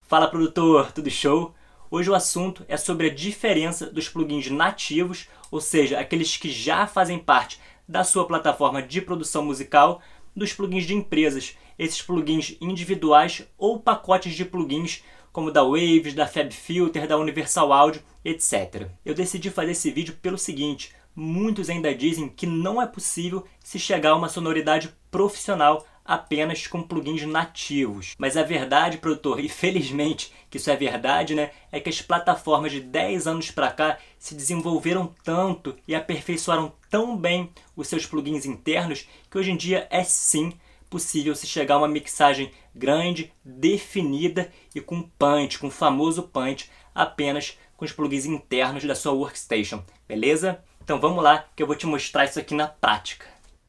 Fala produtor, tudo show? Hoje o assunto é sobre a diferença dos plugins nativos, ou seja, aqueles que já fazem parte da sua plataforma de produção musical, dos plugins de empresas, esses plugins individuais ou pacotes de plugins como da Waves, da FabFilter, da Universal Audio, etc. Eu decidi fazer esse vídeo pelo seguinte: muitos ainda dizem que não é possível se chegar a uma sonoridade profissional apenas com plugins nativos. Mas a verdade, produtor, e felizmente que isso é verdade, né, é que as plataformas de 10 anos para cá se desenvolveram tanto e aperfeiçoaram tão bem os seus plugins internos que hoje em dia é sim possível se chegar a uma mixagem grande, definida e com punch, com o famoso punch, apenas com os plugins internos da sua workstation, beleza? Então vamos lá que eu vou te mostrar isso aqui na prática.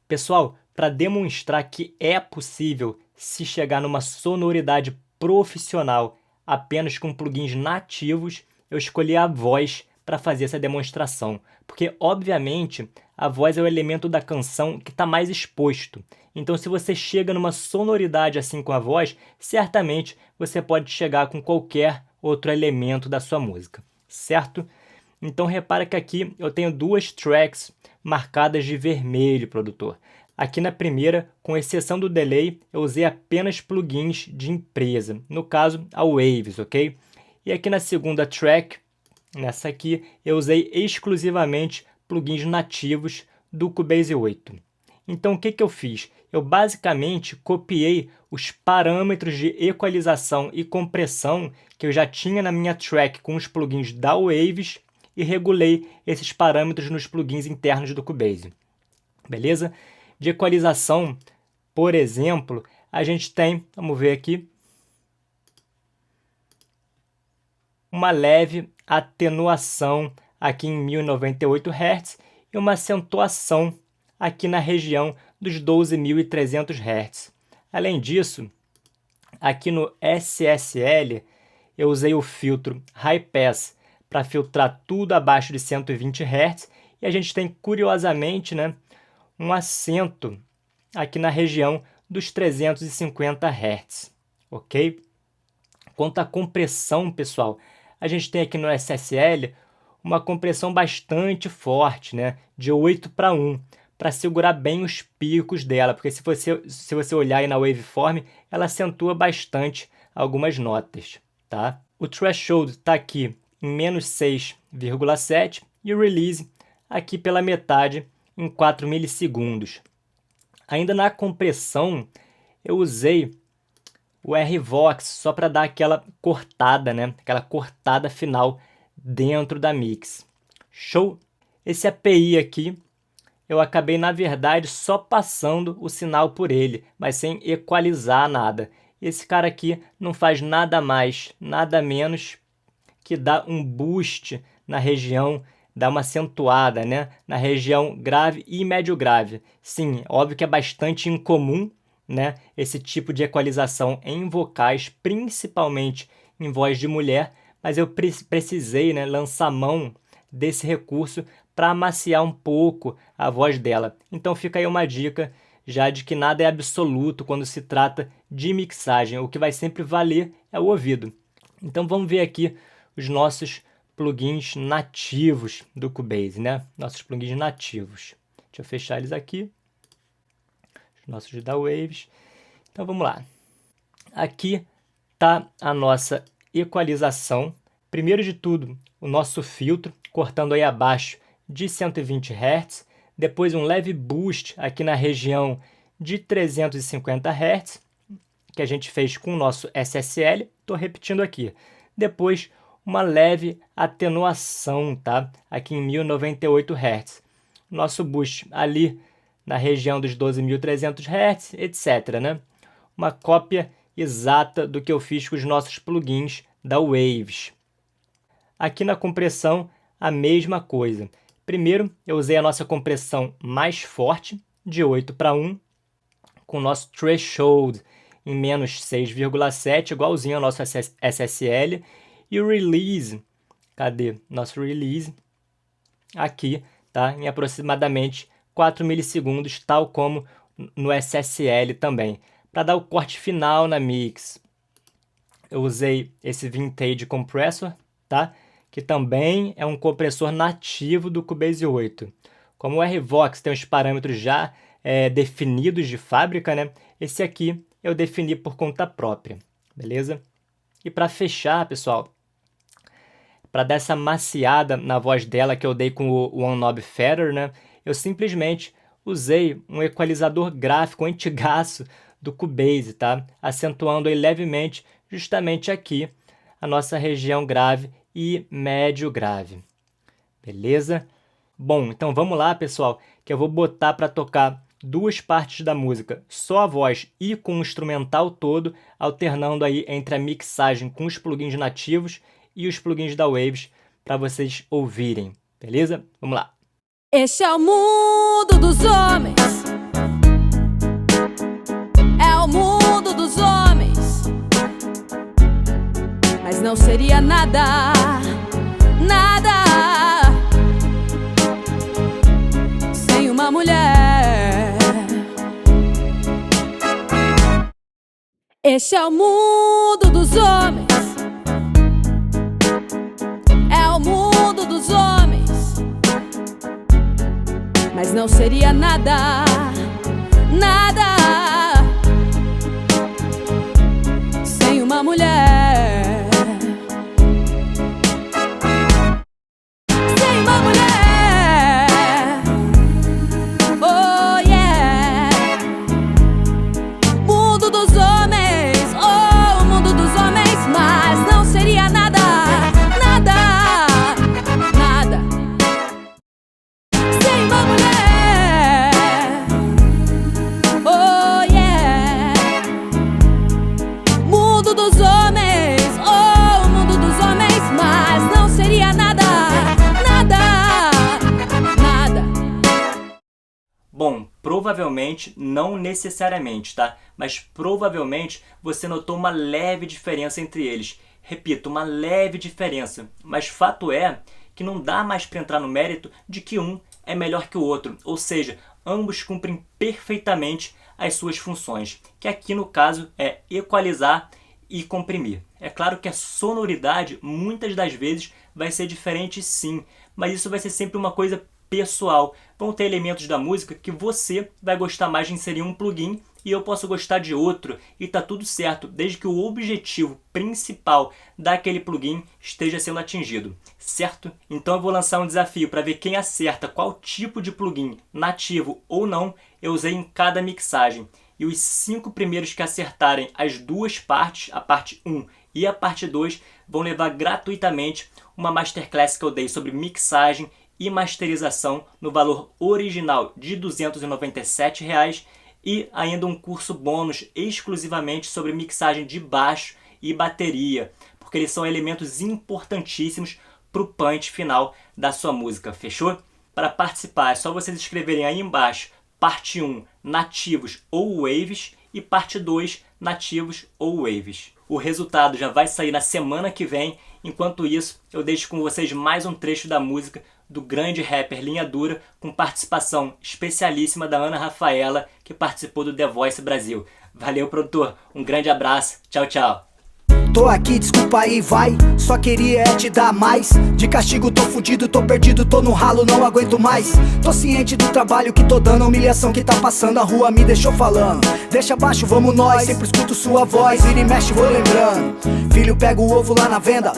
Pessoal, para demonstrar que é possível se chegar numa sonoridade profissional apenas com plugins nativos, eu escolhi a voz para fazer essa demonstração, porque obviamente a voz é o elemento da canção que está mais exposto. Então, se você chega numa sonoridade assim com a voz, certamente você pode chegar com qualquer outro elemento da sua música, certo? Então repara que aqui eu tenho duas tracks marcadas de vermelho, produtor. Aqui na primeira, com exceção do delay, eu usei apenas plugins de empresa, no caso a Waves, ok? E aqui na segunda track, nessa aqui, eu usei exclusivamente plugins nativos do Cubase 8. Então o que eu fiz? Eu basicamente copiei os parâmetros de equalização e compressão que eu já tinha na minha track com os plugins da Waves e regulei esses parâmetros nos plugins internos do Cubase. Beleza? De equalização, por exemplo, a gente tem, vamos ver aqui, uma leve atenuação aqui em 1098 Hz e uma acentuação aqui na região dos 12.300 Hz. Além disso, aqui no SSL, eu usei o filtro High Pass para filtrar tudo abaixo de 120 Hz e a gente tem, curiosamente, né, um acento aqui na região dos 350 Hz, ok? Quanto à compressão, pessoal, a gente tem aqui no SSL uma compressão bastante forte, né, de 8:1, para segurar bem os picos dela, porque se você olhar aí na waveform, ela acentua bastante algumas notas, tá? O threshold está aqui em -6,7 e o release aqui pela metade em 4 milissegundos. Ainda na compressão, eu usei o RVox só para dar aquela cortada, né? Aquela cortada final dentro da mix. Show? Esse API aqui, eu acabei, na verdade, só passando o sinal por ele, mas sem equalizar nada. Esse cara aqui não faz nada mais, nada menos que dá um boost na região, dá uma acentuada, né, na região grave e médio grave. Sim, óbvio que é bastante incomum, né, esse tipo de equalização em vocais, principalmente em voz de mulher, mas eu precisei, né, lançar mão desse recurso para amaciar um pouco a voz dela. Então fica aí uma dica já de que nada é absoluto quando se trata de mixagem. O que vai sempre valer é o ouvido. Então vamos ver aqui os nossos plugins nativos do Cubase, né? Nossos plugins nativos. Deixa eu fechar eles aqui. Os nossos da Waves. Então vamos lá. Aqui está a nossa equalização. Primeiro de tudo, o nosso filtro, cortando aí abaixo de 120 Hz. Depois um leve boost aqui na região de 350 Hz, que a gente fez com o nosso SSL. Estou repetindo aqui. Depois uma leve atenuação, tá? Aqui em 1098 Hz. Nosso boost ali na região dos 12.300 Hz, etc, né? Uma cópia exata do que eu fiz com os nossos plugins da Waves. Aqui na compressão, a mesma coisa. Primeiro, eu usei a nossa compressão mais forte, de 8:1, com o nosso threshold em -6,7, igualzinho ao nosso SSL. E o release, cadê? Nosso release, aqui, tá? Em aproximadamente 4 milissegundos, tal como no SSL também, para dar o corte final na mix. eu usei esse Vintage Compressor, tá? Que também é um compressor nativo do Cubase 8. Como o RVox tem os parâmetros já definidos de fábrica, né? Esse aqui eu defini por conta própria, beleza? E para fechar, pessoal, para dar essa maciada na voz dela que eu dei com o One Knob Feather, né? Eu simplesmente usei um equalizador gráfico antigaço do Cubase, tá? Acentuando aí levemente, justamente aqui, a nossa região grave e médio grave. Beleza? Bom, então vamos lá, pessoal, que eu vou botar para tocar duas partes da música, só a voz e com o instrumental todo, alternando aí entre a mixagem com os plugins nativos e os plugins da Waves, para vocês ouvirem, beleza? Vamos lá! Este é o mundo dos homens. É o mundo dos homens. Mas não seria nada, nada sem uma mulher. Este é o mundo dos homens. É o mundo dos homens. Mas não seria nada, nada sem uma mulher. Sem uma mulher. Oh yeah. Mundo dos homens. Oh, mundo dos homens. Mas não seria nada, nada, nada sem uma mulher. Oh yeah. Mundo dos homens. Oh, mundo dos homens. Mas não seria nada, nada, nada. Bom, provavelmente, não necessariamente, tá? Mas provavelmente você notou uma leve diferença entre eles. Repito, uma leve diferença. Mas fato é que não dá mais para entrar no mérito de que um é melhor que o outro. Ou seja, ambos cumprem perfeitamente as suas funções, que aqui no caso é equalizar e comprimir. É claro que a sonoridade muitas das vezes vai ser diferente sim, mas isso vai ser sempre uma coisa pessoal. Vão ter elementos da música que você vai gostar mais de inserir um plugin e eu posso gostar de outro, e tá tudo certo, desde que o objetivo principal daquele plugin esteja sendo atingido, certo? Então eu vou lançar um desafio para ver quem acerta qual tipo de plugin, nativo ou não, eu usei em cada mixagem. E os 5 primeiros que acertarem as duas partes, a parte 1 e a parte 2, vão levar gratuitamente uma masterclass que eu dei sobre mixagem e masterização no valor original de R$ 297 e ainda um curso bônus exclusivamente sobre mixagem de baixo e bateria, porque eles são elementos importantíssimos para o punch final da sua música, fechou? Para participar é só vocês escreverem aí embaixo parte 1, nativos ou waves, e parte 2, nativos ou waves. O resultado já vai sair na semana que vem. Enquanto isso, eu deixo com vocês mais um trecho da música do grande rapper Linha Dura, com participação especialíssima da Ana Rafaela, que participou do The Voice Brasil. Valeu, produtor. Um grande abraço. Tchau, tchau. Tô aqui, desculpa aí, vai. Só queria te dar mais. De castigo tô fudido, tô perdido, tô no ralo, não aguento mais. Tô ciente do trabalho que tô dando, a humilhação que tá passando, a rua me deixou falando. Deixa abaixo, vamos nós, sempre escuto sua voz, vira e mexe, vou lembrando. Filho, pega o ovo lá na venda,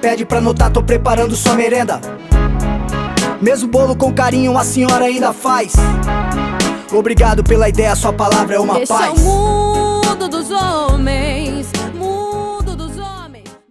pede pra anotar, tô preparando sua merenda. Mesmo bolo com carinho, a senhora ainda faz. Obrigado pela ideia, sua palavra é uma Esse paz. é o mundo dos homens.